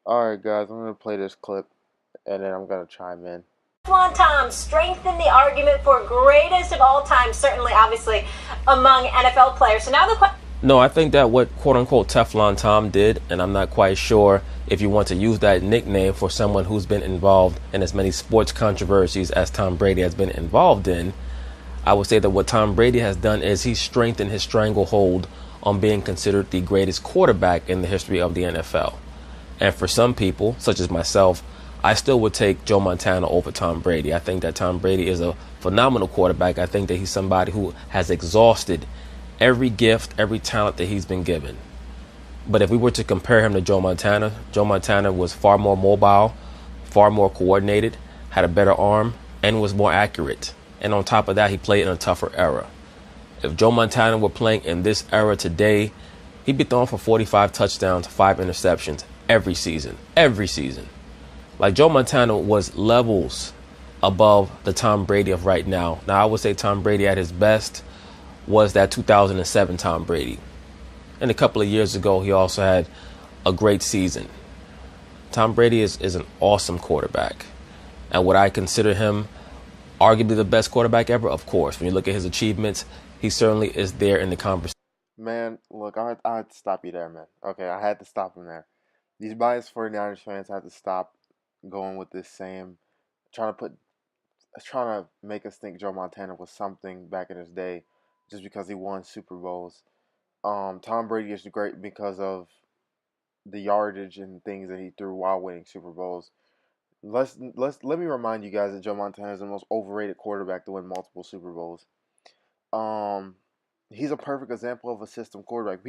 Alright, guys, I'm gonna play this clip and then I'm gonna chime in. Tom strengthened the argument for greatest of all time, certainly, obviously, among NFL players. So now the question. No, I think that what quote unquote Teflon Tom did, and I'm not quite sure if you want to use that nickname for someone who's been involved in as many sports controversies as Tom Brady has been involved in. I would say that what Tom Brady has done is he's strengthened his stranglehold on being considered the greatest quarterback in the history of the NFL. And for some people, such as myself, I still would take Joe Montana over Tom Brady. I think that Tom Brady is a phenomenal quarterback. I think that he's somebody who has exhausted every gift, every talent that he's been given. But if we were to compare him to Joe Montana was far more mobile, far more coordinated, had a better arm, and was more accurate. And on top of that, he played in a tougher era. If Joe Montana were playing in this era today, he'd be throwing for 45 touchdowns, 5 interceptions every season. Every season. Like Joe Montana was levels above the Tom Brady of right now. Now, I would say Tom Brady at his best was that 2007 Tom Brady. And a couple of years ago, he also had a great season. Tom Brady is an awesome quarterback. And would I consider him arguably the best quarterback ever? Of course. When you look at his achievements, he certainly is there in the conversation. Man, look, I had to stop you there, man. Okay, I had to stop him there. These biased 49ers fans had to stop going with this same, trying to put, trying to make us think Joe Montana was something back in his day just because he won Super Bowls. Tom Brady is great because of the yardage and things that he threw while winning Super Bowls. Let me remind you guys that Joe Montana is the most overrated quarterback to win multiple Super Bowls. Um, he's a perfect example of a system quarterback.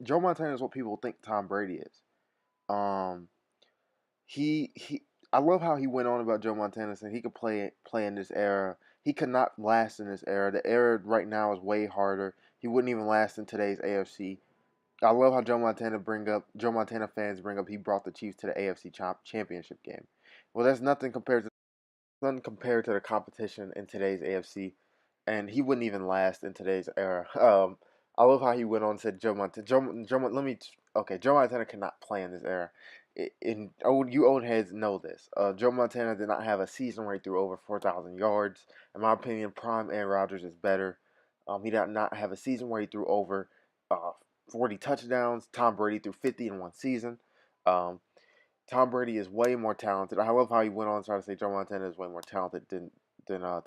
Joe Montana is what people think Tom Brady is. Um, he I love how he went on about Joe Montana saying he could play in this era. He could not last in this era. The era right now is way harder. He wouldn't even last in today's AFC. I love how Joe Montana fans bring up he brought the Chiefs to the AFC championship game. Well, that's nothing compared to the competition in today's AFC, and he wouldn't even last in today's era. I love how he went on and said Joe Montana. Joe Montana cannot play in this era. You old heads know this. Joe Montana did not have a season where he threw over 4,000 yards. In my opinion, prime Aaron Rodgers is better. He did not have a season where he threw over 40 touchdowns. Tom Brady threw 50 in one season. Um, Tom Brady is way more talented. I love how he went on to try to say Joe Montana is way more talented than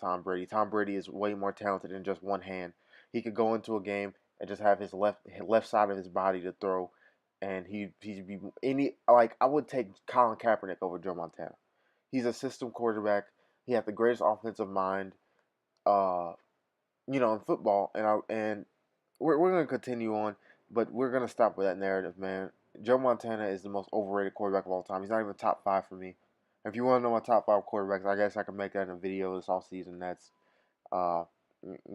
Tom Brady. Tom Brady is way more talented in just one hand. He could go into a game and just have his left side of his body to throw, and he'd be any like I would take Colin Kaepernick over Joe Montana. He's a system quarterback. He had the greatest offensive mind, uh, in football, and we're gonna continue on, but we're gonna stop with that narrative, man. Joe Montana is the most overrated quarterback of all time. He's not even top five for me. If you want to know my top five quarterbacks, I guess I can make that in a video this off season. That's uh,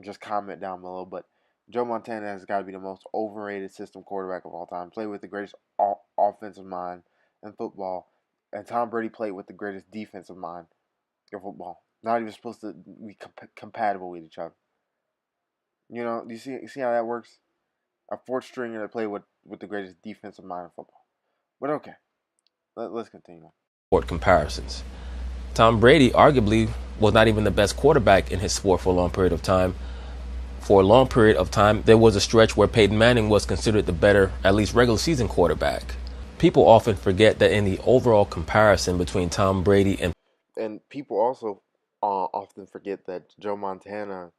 just comment down below. But Joe Montana has got to be the most overrated system quarterback of all time. Played with the greatest offensive mind in football, and Tom Brady played with the greatest defensive mind in football. Not even supposed to be compatible with each other. You see how that works? A fourth stringer that played with the greatest defensive mind in football. But okay, let's continue. Sport comparisons. Tom Brady arguably was not even the best quarterback in his sport for a long period of time. For a long period of time, there was a stretch where Peyton Manning was considered the better, at least regular season quarterback. People often forget that in the overall comparison between Tom Brady And people also often forget that Joe Montana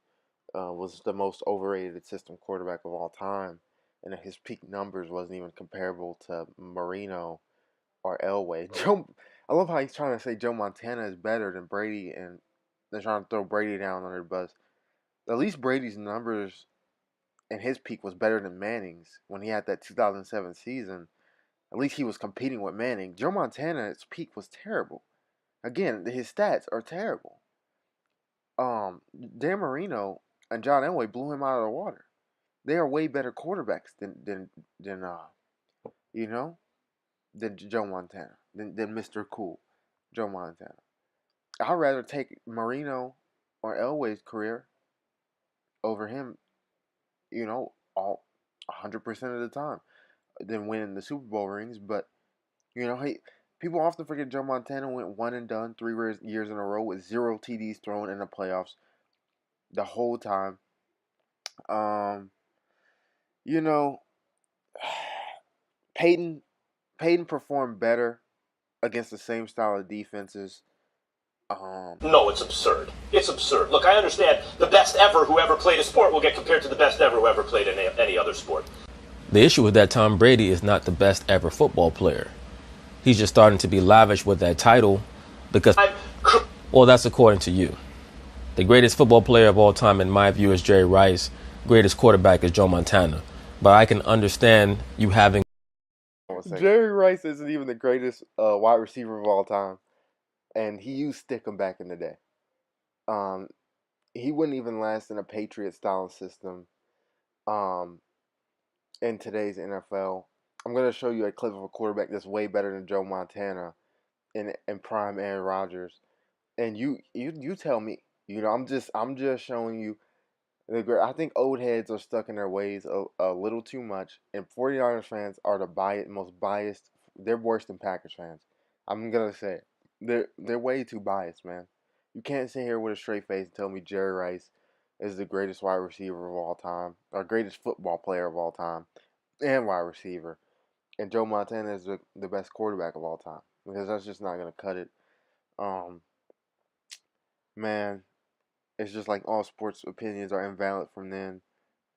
was the most overrated system quarterback of all time, and that his peak numbers wasn't even comparable to Marino or Elway. I love how he's trying to say Joe Montana is better than Brady, and they're trying to throw Brady down under the bus. At least Brady's numbers and his peak was better than Manning's when he had that 2007 season. At least he was competing with Manning. Joe Montana's peak was terrible. Again, his stats are terrible. Dan Marino and John Elway blew him out of the water. They are way better quarterbacks than you know than Joe Montana than Mr. Cool, Joe Montana. I'd rather take Marino or Elway's career over him. All 100% of the time than winning the Super Bowl rings. But he People often forget Joe Montana went one and done 3 years in a row with 0 TDs thrown in the playoffs the whole time. Um, you know, Peyton Peyton performed better against the same style of defenses. No, it's absurd. It's absurd. Look, I understand the best ever who ever played a sport will get compared to the best ever who ever played any other sport. The issue is that Tom Brady is not the best ever football player. He's just starting to be lavish with that title because, well, that's according to you. The greatest football player of all time, in my view, is Jerry Rice. Greatest quarterback is Joe Montana. But I can understand you having... Jerry Rice isn't even the greatest wide receiver of all time. And he used Stickum back in the day. He wouldn't even last in a Patriot-style system in today's NFL. I'm going to show you a clip of a quarterback that's way better than Joe Montana in prime Aaron Rodgers. And you tell me. I'm just showing you. I think old heads are stuck in their ways a little too much. And 49ers fans are the most biased. They're worse than Packers fans. I'm going to say it. They're way too biased, man. You can't sit here with a straight face and tell me Jerry Rice is the greatest wide receiver of all time, or greatest football player of all time, and wide receiver, and Joe Montana is the best quarterback of all time, because that's just not gonna cut it. Man, it's just like all sports opinions are invalid from then.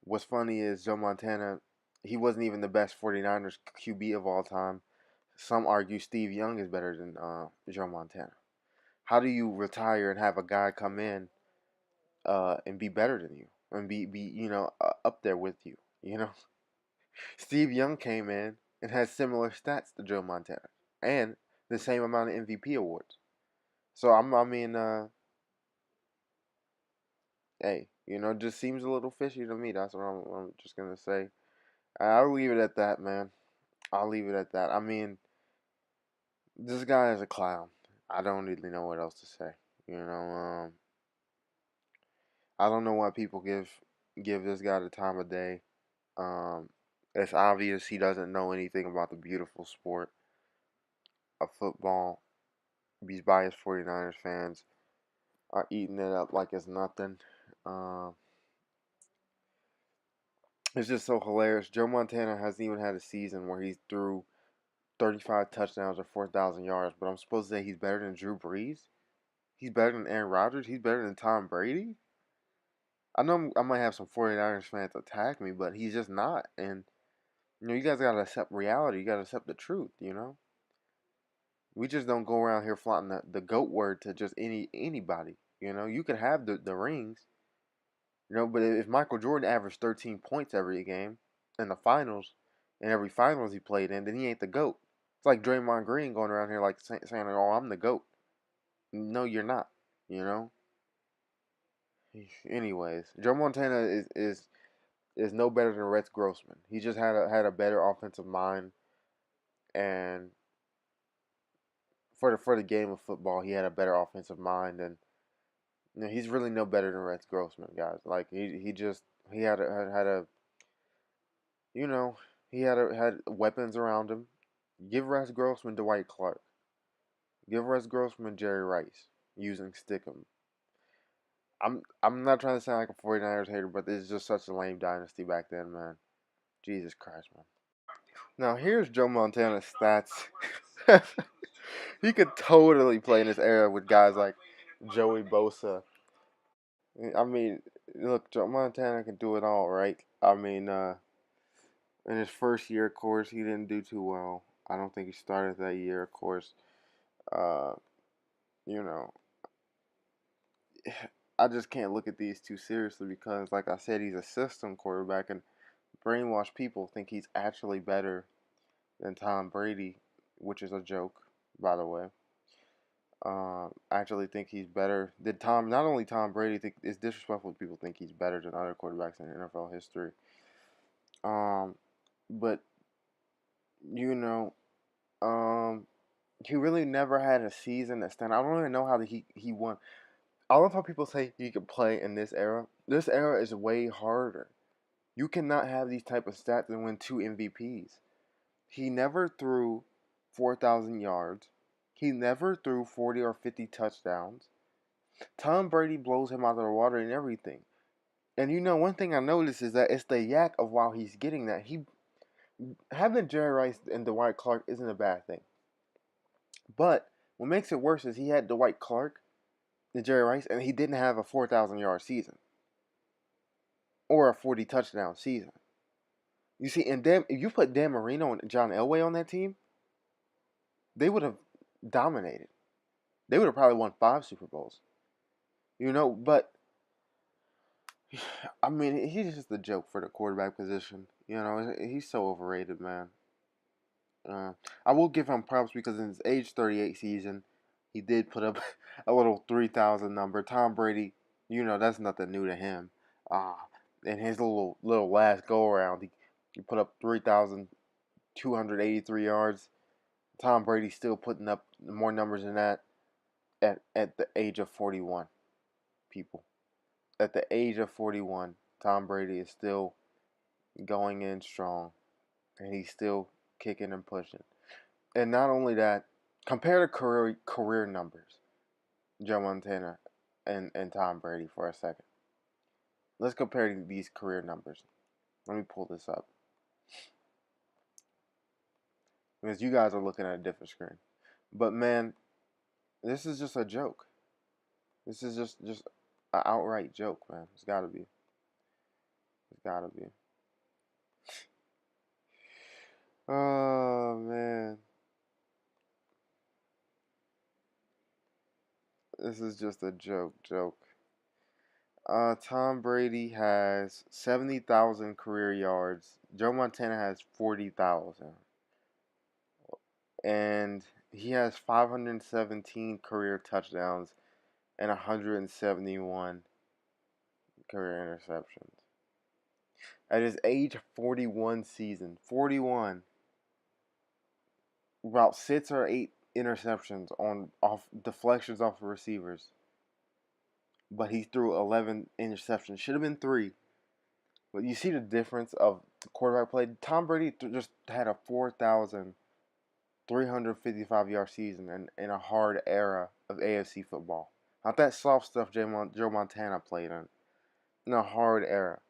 What's funny is Joe Montana, he wasn't even the best 49ers QB of all time. Some argue Steve Young is better than Joe Montana. How do you retire and have a guy come in and be better than you and be up there with you? Steve Young came in and has similar stats to Joe Montana and the same amount of MVP awards. So hey, it just seems a little fishy to me. That's what I'm just gonna say. I'll leave it at that, man. I'll leave it at that. I mean, this guy is a clown. I don't really know what else to say. I don't know why people give this guy the time of day. It's obvious he doesn't know anything about the beautiful sport of football. These biased 49ers fans are eating it up like it's nothing. It's just so hilarious. Joe Montana hasn't even had a season where he threw 35 touchdowns or 4,000 yards, but I'm supposed to say he's better than Drew Brees? He's better than Aaron Rodgers? He's better than Tom Brady? I know I might have some 49ers fans attack me, but he's just not. And, you guys got to accept reality. You got to accept the truth. We just don't go around here flaunting the GOAT word to just anybody. You could have the rings, but if Michael Jordan averaged 13 points every game in the finals, and every finals he played in, then he ain't the GOAT. It's like Draymond Green going around here like saying, "Oh, I'm the GOAT." No, you're not. You know. Anyways, Joe Montana is no better than Rex Grossman. He just had a better offensive mind, and for the game of football, he had a better offensive mind, and he's really no better than Rex Grossman, guys. Like he had a you know he had weapons around him. Give Rex Grossman Dwight Clark. Give Rex Grossman Jerry Rice using Stickum. I'm not trying to sound like a 49ers hater, but this is just such a lame dynasty back then, man. Jesus Christ, man. Now here's Joe Montana's stats. He could totally play in this era with guys like Joey Bosa. I mean, look, Joe Montana can do it all, right? I mean, in his first year, of course, he didn't do too well. I don't think he started that year, of course. Uh, you know, I just can't look at these too seriously because, like I said, he's a system quarterback, and brainwashed people think he's actually better than Tom Brady, which is a joke, by the way. I actually think he's better. Not only Tom Brady, think it's disrespectful if people think he's better than other quarterbacks in NFL history. But you know, um, he really never had a season that stand. I don't even know how he won. I love how people say he could play in this era. This era is way harder. You cannot have these type of stats and win 2 MVPs. He never threw 4,000 yards. He never threw 40 or 50 touchdowns. Tom Brady blows him out of the water and everything. And one thing I noticed is that it's the yak of while he's getting that. Having Jerry Rice and Dwight Clark isn't a bad thing. But what makes it worse is he had Dwight Clark and Jerry Rice, and he didn't have a 4,000 yard season or a 40 touchdown season. You see, and if you put Dan Marino and John Elway on that team, they would have dominated. They would have probably won 5 Super Bowls. But I mean, he's just a joke for the quarterback position. He's so overrated, man. I will give him props because in his age 38 season, he did put up a little 3,000 number. Tom Brady, that's nothing new to him. In his little last go around, he put up 3,283 yards. Tom Brady's still putting up more numbers than that at the age of 41. People, at the age of 41, Tom Brady is still going in strong, and he's still kicking and pushing. And not only that, compare the career numbers, Joe Montana and Tom Brady for a second. Let's compare these career numbers. Let me pull this up. Because you guys are looking at a different screen. But man, this is just a joke. This is just an outright joke, man. It's gotta be. It's gotta be. Oh man. This is just a joke. Tom Brady has 70,000 career yards. Joe Montana has 40,000. And he has 517 career touchdowns and 171 career interceptions. At his age 41 season, 41, about 6 or 8 interceptions off deflections off of receivers. But he threw 11 interceptions. Should have been 3. But you see the difference of the quarterback play. Tom Brady just had a 4,355 yard season in a hard era of AFC football. Not that soft stuff Joe Montana played in a hard era.